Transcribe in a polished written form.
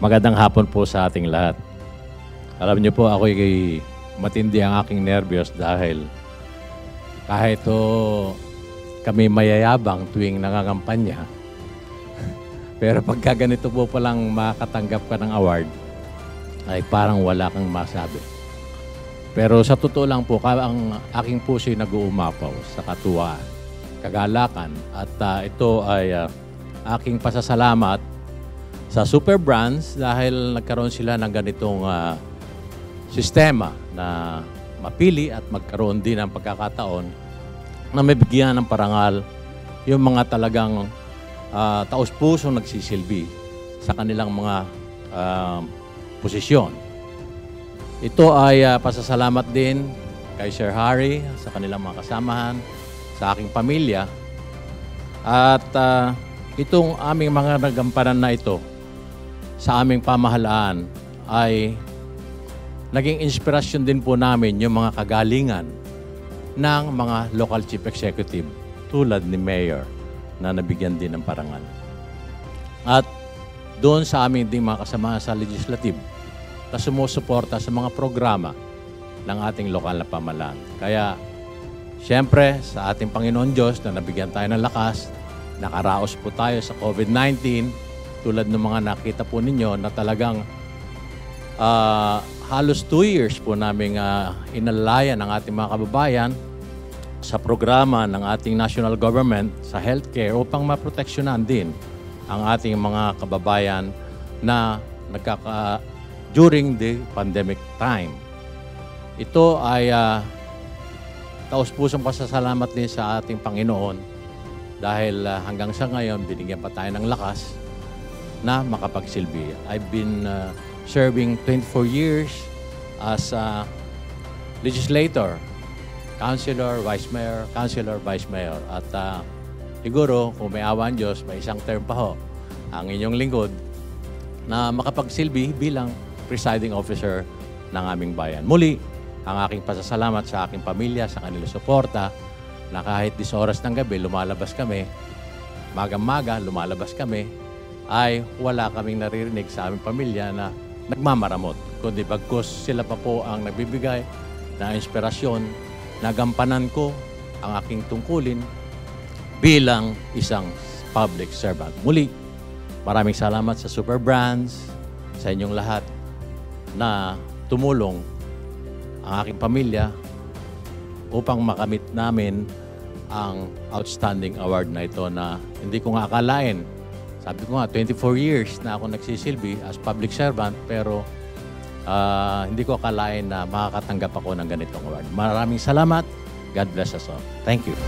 Magandang hapon po sa ating lahat. Alam niyo po, ako'y matindi ang aking nervyos dahil kahit kami mayayabang tuwing nangangampanya, pero pagka ganito po palang makatanggap ka ng award, ay parang wala kang masabi. Pero sa totoo lang po, ang aking puso'y nag-uumapaw sa katuwaan, kagalakan, at ito ay aking pasasalamat sa Super Brands dahil nagkaroon sila ng ganitong sistema na mapili at magkaroon din ng pagkakataon na may bigyan ng parangal yung mga talagang taos-pusong nagsisilbi sa kanilang mga posisyon. Ito ay pasasalamat din kay Sir Harry, sa kanilang mga kasamahan, sa aking pamilya. At itong aming mga nagampanan na ito sa aming pamahalaan ay naging inspirasyon din po namin yung mga kagalingan ng mga local chief executive tulad ni Mayor na nabigyan din ng parangal. At doon sa aming din mga kasama sa legislative na sumusuporta sa mga programa ng ating lokal na pamahalaan. Kaya, siyempre, sa ating Panginoon Diyos na nabigyan tayo ng lakas, nakaraos po tayo sa COVID-19, tulad ng mga nakita po ninyo na talagang halos 2 years po namin inalalayan ang ating mga kababayan sa programa ng ating national government sa healthcare upang maproteksyonan din ang ating mga kababayan na during the pandemic time. Ito ay taos-pusong pasasalamat din sa ating Panginoon dahil hanggang sa ngayon binigyan pa tayo ng lakas na makapagsilbi. I've been serving 24 years as a legislator, councilor, vice mayor, councilor, vice mayor. At siguro kung may awan Diyos, may isang term pa ho ang inyong lingkod na makapagsilbi bilang presiding officer ng aming bayan. Muli, ang aking pasasalamat sa aking pamilya, sa kanilang suporta, na kahit 10 oras ng gabi, lumalabas kami, magang-maga, lumalabas kami, ay wala kaming naririnig sa aming pamilya na nagmamaramot. Kundi bagkus sila pa po ang nagbibigay na inspirasyon na gampanan ko ang aking tungkulin bilang isang public servant. Muli, maraming salamat sa Super Brands, sa inyong lahat na tumulong ang aking pamilya upang makamit namin ang outstanding award na ito na hindi ko nga akalain. Sabi ko nga, 24 years na ako nagsisilbi as public servant, pero hindi ko akalain na makakatanggap ako ng ganitong award. Maraming salamat. God bless us all. Thank you.